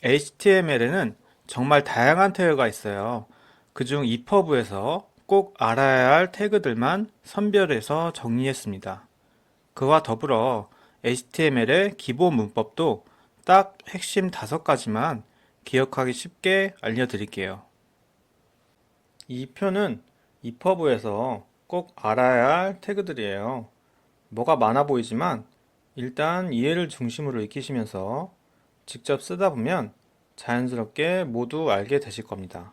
HTML에는 정말 다양한 태그가 있어요. 그중 EPUB에서 꼭 알아야 할 태그들만 선별해서 정리했습니다. 그와 더불어 HTML의 기본 문법도 딱 핵심 5가지만 기억하기 쉽게 알려드릴게요. 이 표는 EPUB에서 꼭 알아야 할 태그들이에요. 뭐가 많아 보이지만 일단 이해를 중심으로 익히시면서 직접 쓰다 보면 자연스럽게 모두 알게 되실 겁니다.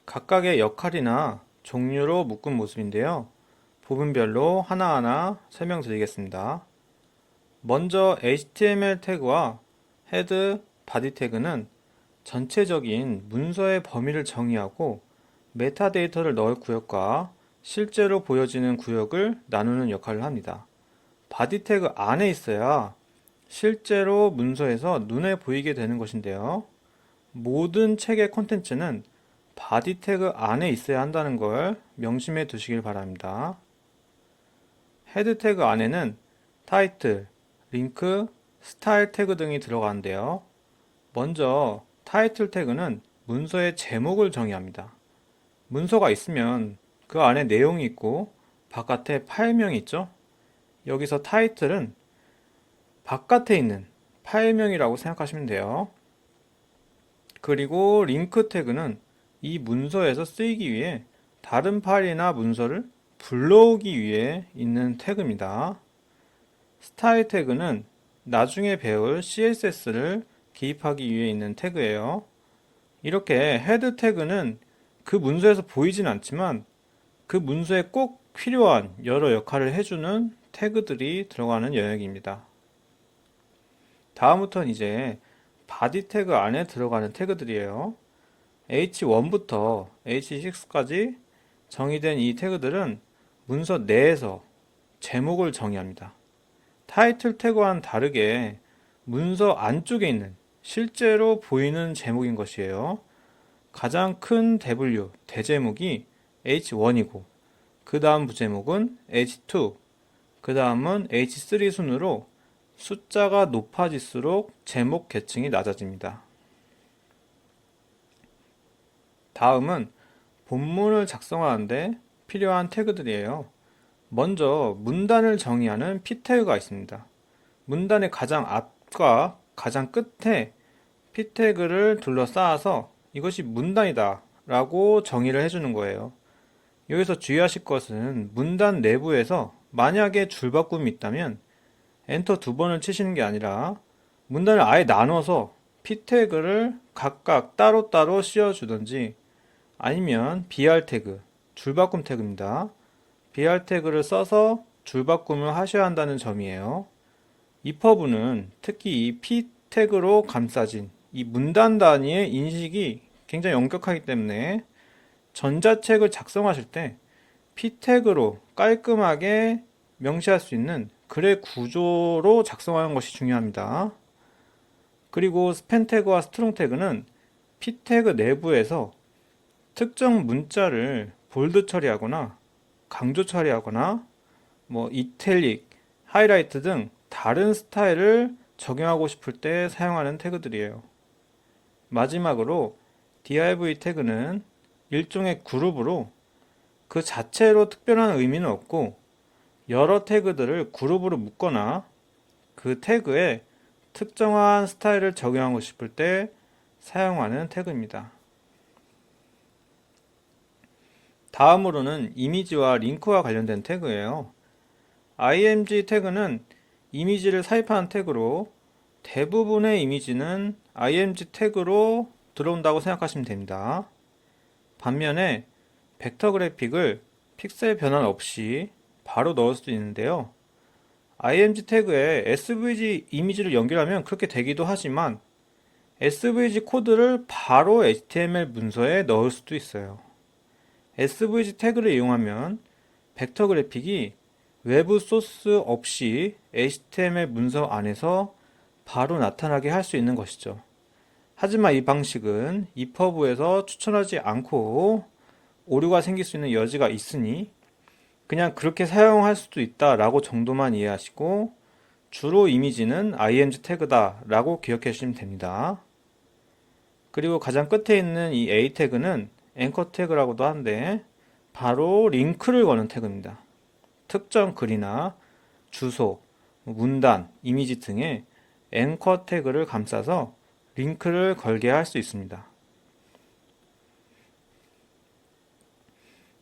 각각의 역할이나 종류로 묶은 모습인데요. 부분별로 하나하나 설명드리겠습니다. 먼저 HTML 태그와 헤드, 바디 태그는 전체적인 문서의 범위를 정의하고 메타데이터를 넣을 구역과 실제로 보여지는 구역을 나누는 역할을 합니다. 바디 태그 안에 있어야 실제로 문서에서 눈에 보이게 되는 것인데요. 모든 책의 콘텐츠는 바디 태그 안에 있어야 한다는 걸 명심해 두시길 바랍니다. 헤드 태그 안에는 타이틀, 링크, 스타일 태그 등이 들어가는데요. 먼저 타이틀 태그는 문서의 제목을 정의합니다. 문서가 있으면 그 안에 내용이 있고 바깥에 파일명이 있죠? 여기서 타이틀은 바깥에 있는 파일명이라고 생각하시면 돼요. 그리고 링크 태그는 이 문서에서 쓰이기 위해 다른 파일이나 문서를 불러오기 위해 있는 태그입니다. 스타일 태그는 나중에 배울 CSS를 기입하기 위해 있는 태그예요. 이렇게 헤드 태그는 그 문서에서 보이진 않지만 그 문서에 꼭 필요한 여러 역할을 해주는 태그들이 들어가는 영역입니다. 다음부터는 이제 바디 태그 안에 들어가는 태그들이에요. H1부터 H6까지 정의된 이 태그들은 문서 내에서 제목을 정의합니다. 타이틀 태그와는 다르게 문서 안쪽에 있는 실제로 보이는 제목인 것이에요. 가장 큰 W, 대제목이 H1이고 그 다음 부제목은 H2, 그 다음은 H3 순으로 숫자가 높아질수록 제목 계층이 낮아집니다. 다음은 본문을 작성하는데 필요한 태그들이에요. 먼저 문단을 정의하는 P 태그가 있습니다. 문단의 가장 앞과 가장 끝에 P 태그를 둘러싸아서 이것이 문단이다 라고 정의를 해주는 거예요. 여기서 주의하실 것은 문단 내부에서 만약에 줄바꿈이 있다면 엔터 2번을 치시는 게 아니라 문단을 아예 나눠서 P 태그를 각각 따로따로 씌워주든지 아니면 BR 태그, 줄바꿈 태그입니다. BR 태그를 써서 줄바꿈을 하셔야 한다는 점이에요. EPUB는 특히 이 P 태그로 감싸진 이 문단 단위의 인식이 굉장히 엄격하기 때문에 전자책을 작성하실 때 P 태그로 깔끔하게 명시할 수 있는 글의 구조로 작성하는 것이 중요합니다. 그리고 스팬 태그와 스트롱 태그는 P 태그 내부에서 특정 문자를 볼드 처리하거나 강조 처리하거나 이탈릭, 하이라이트 등 다른 스타일을 적용하고 싶을 때 사용하는 태그들이에요. 마지막으로 div 태그는 일종의 그룹으로 그 자체로 특별한 의미는 없고 여러 태그들을 그룹으로 묶거나 그 태그에 특정한 스타일을 적용하고 싶을 때 사용하는 태그입니다. 다음으로는 이미지와 링크와 관련된 태그예요. img 태그는 이미지를 삽입하는 태그로 대부분의 이미지는 img 태그로 들어온다고 생각하시면 됩니다. 반면에 벡터 그래픽을 픽셀 변환 없이 바로 넣을 수도 있는데요. img 태그에 svg 이미지를 연결하면 그렇게 되기도 하지만 svg 코드를 바로 html 문서에 넣을 수도 있어요. svg 태그를 이용하면 벡터 그래픽이 외부 소스 없이 html 문서 안에서 바로 나타나게 할 수 있는 것이죠. 하지만 이 방식은 EPUB에서 추천하지 않고 오류가 생길 수 있는 여지가 있으니 그냥 그렇게 사용할 수도 있다라고 정도만 이해하시고 주로 이미지는 img 태그다 라고 기억해 주시면 됩니다. 그리고 가장 끝에 있는 이 a 태그는 앵커 태그라고도 하는데 바로 링크를 거는 태그입니다. 특정 글이나 주소, 문단, 이미지 등의 앵커 태그를 감싸서 링크를 걸게 할 수 있습니다.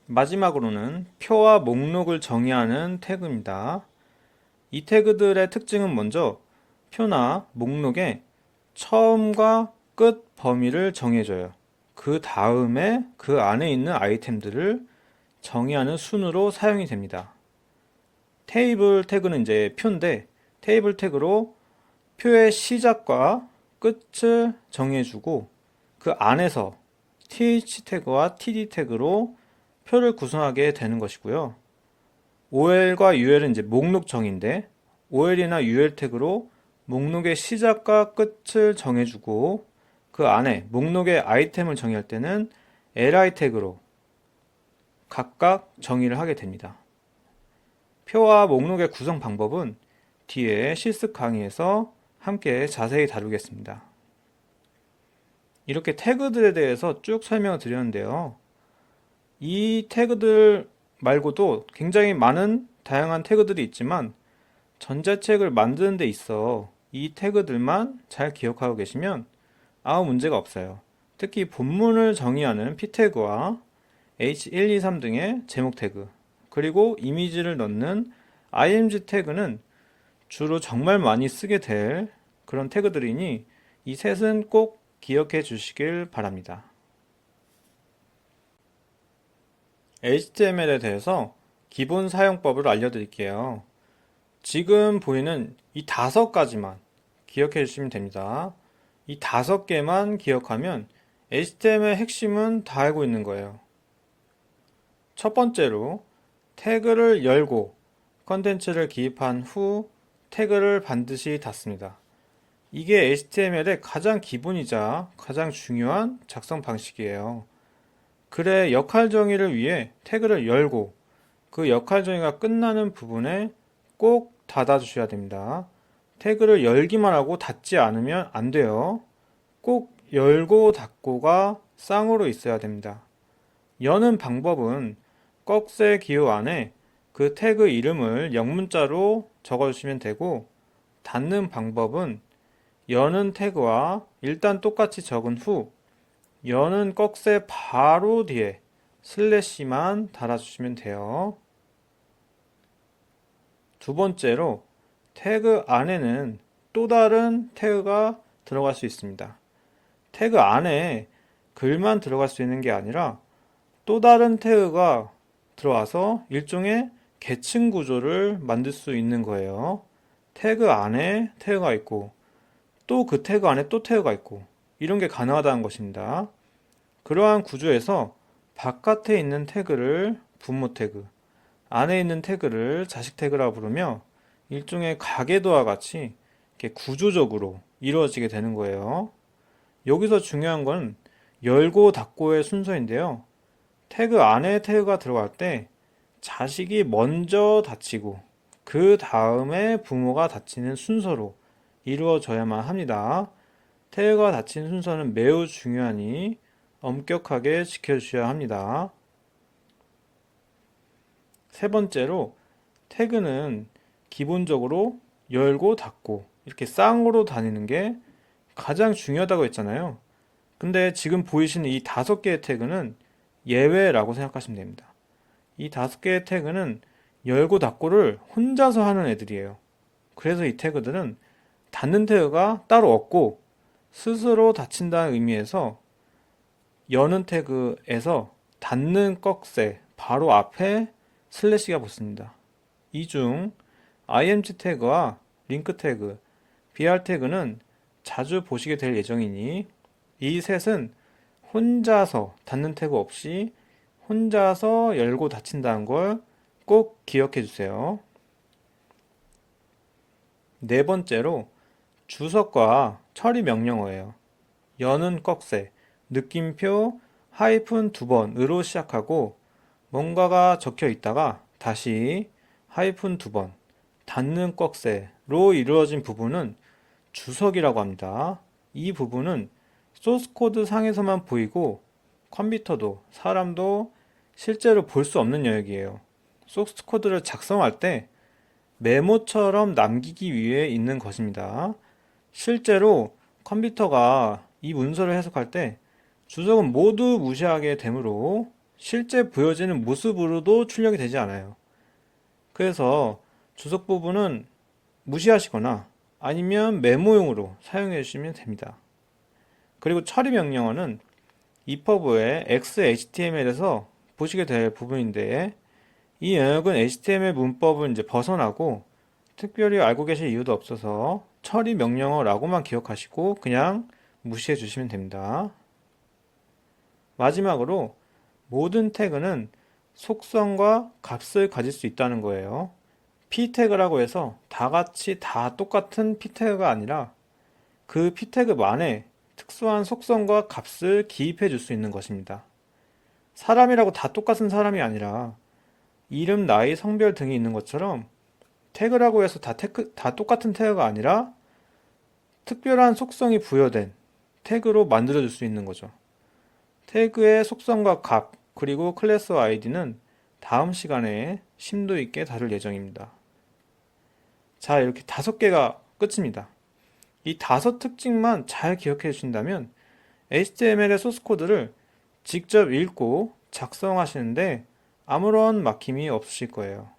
마지막으로는 표와 목록을 정의하는 태그입니다. 이 태그들의 특징은 먼저 표나 목록의 처음과 끝 범위를 정해줘요. 그 다음에 그 안에 있는 아이템들을 정의하는 순으로 사용이 됩니다. 테이블 태그는 이제 표인데 테이블 태그로 표의 시작과 끝을 정해주고 그 안에서 th 태그와 td 태그로 표를 구성하게 되는 것이고요. ol과 ul은 이제 목록 정의인데 ol이나 ul 태그로 목록의 시작과 끝을 정해주고 그 안에 목록의 아이템을 정의할 때는 li 태그로 각각 정의를 하게 됩니다. 표와 목록의 구성 방법은 뒤에 실습 강의에서 함께 자세히 다루겠습니다. 이렇게 태그들에 대해서 쭉 설명을 드렸는데요. 이 태그들 말고도 굉장히 많은 다양한 태그들이 있지만 전자책을 만드는 데 있어 이 태그들만 잘 기억하고 계시면 아무 문제가 없어요. 특히 본문을 정의하는 p 태그와 h123 등의 제목 태그, 그리고 이미지를 넣는 img 태그는 주로 정말 많이 쓰게 될 그런 태그들이니 이 셋은 꼭 기억해 주시길 바랍니다. HTML에 대해서 기본 사용법을 알려드릴게요. 지금 보이는 이 5가지만 기억해 주시면 됩니다. 이 5개만 기억하면 HTML 핵심은 다 알고 있는 거예요. 첫 번째로 태그를 열고 컨텐츠를 기입한 후 태그를 반드시 닫습니다. 이게 HTML의 가장 기본이자 가장 중요한 작성 방식이에요. 글의 역할 정의를 위해 태그를 열고 그 역할 정의가 끝나는 부분에 꼭 닫아주셔야 됩니다. 태그를 열기만 하고 닫지 않으면 안 돼요. 꼭 열고 닫고가 쌍으로 있어야 됩니다. 여는 방법은 꺽쇠 기호 안에 그 태그 이름을 영문자로 적어주시면 되고, 닫는 방법은 여는 태그와 일단 똑같이 적은 후 여는 꺽쇠 바로 뒤에 슬래시만 달아주시면 돼요. 두 번째로 태그 안에는 또 다른 태그가 들어갈 수 있습니다. 태그 안에 글만 들어갈 수 있는 게 아니라 또 다른 태그가 들어와서 일종의 계층 구조를 만들 수 있는 거예요. 태그 안에 태그가 있고 또 그 태그 안에 또 태그가 있고 이런 게 가능하다는 것입니다. 그러한 구조에서 바깥에 있는 태그를 부모 태그, 안에 있는 태그를 자식 태그라고 부르며 일종의 가계도와 같이 이렇게 구조적으로 이루어지게 되는 거예요. 여기서 중요한 건 열고 닫고의 순서인데요. 태그 안에 태그가 들어갈 때 자식이 먼저 닫히고 그 다음에 부모가 닫히는 순서로 이루어져야만 합니다. 태그가 닫힌 순서는 매우 중요하니 엄격하게 지켜주셔야 합니다. 세 번째로 태그는 기본적으로 열고 닫고 이렇게 쌍으로 다니는 게 가장 중요하다고 했잖아요. 근데 지금 보이시는 이 5개의 태그는 예외라고 생각하시면 됩니다. 이 5개의 태그는 열고 닫고를 혼자서 하는 애들이에요. 그래서 이 태그들은 닫는 태그가 따로 없고 스스로 닫힌다는 의미에서 여는 태그에서 닫는 꺽쇠 바로 앞에 슬래시가 붙습니다. 이 중 img 태그와 링크 태그, br 태그는 자주 보시게 될 예정이니 이 셋은 혼자서 닫는 태그 없이 혼자서 열고 닫힌다는 걸 꼭 기억해 주세요. 네 번째로 주석과 처리 명령어예요. 여는 꺽쇠, 느낌표 하이픈 2번으로 시작하고 뭔가가 적혀 있다가 다시 하이픈 2번, 닫는 꺽쇠 이루어진 부분은 주석이라고 합니다. 이 부분은 소스 코드 상에서만 보이고 컴퓨터도 사람도 실제로 볼 수 없는 영역이에요. 소스 코드를 작성할 때 메모처럼 남기기 위해 있는 것입니다. 실제로 컴퓨터가 이 문서를 해석할 때 주석은 모두 무시하게 되므로 실제 보여지는 모습으로도 출력이 되지 않아요. 그래서 주석 부분은 무시하시거나 아니면 메모용으로 사용해 주시면 됩니다. 그리고 처리 명령어는 EPUB의 XHTML에서 보시게 될 부분인데 이 영역은 HTML 문법을 이제 벗어나고 특별히 알고 계실 이유도 없어서 처리 명령어라고만 기억하시고 그냥 무시해 주시면 됩니다. 마지막으로 모든 태그는 속성과 값을 가질 수 있다는 거예요. p 태그라고 해서 다 같이 다 똑같은 p 태그가 아니라 그 p 태그만의 특수한 속성과 값을 기입해 줄 수 있는 것입니다. 사람이라고 다 똑같은 사람이 아니라 이름, 나이, 성별 등이 있는 것처럼 태그라고 해서 다 똑같은 태그가 아니라 특별한 속성이 부여된 태그로 만들어 줄 수 있는 거죠. 태그의 속성과 값, 그리고 클래스와 아이디는 다음 시간에 심도 있게 다룰 예정입니다. 자, 이렇게 5개가 끝입니다. 이 5특징만 잘 기억해 주신다면 HTML의 소스 코드를 직접 읽고 작성하시는데 아무런 막힘이 없으실 거예요.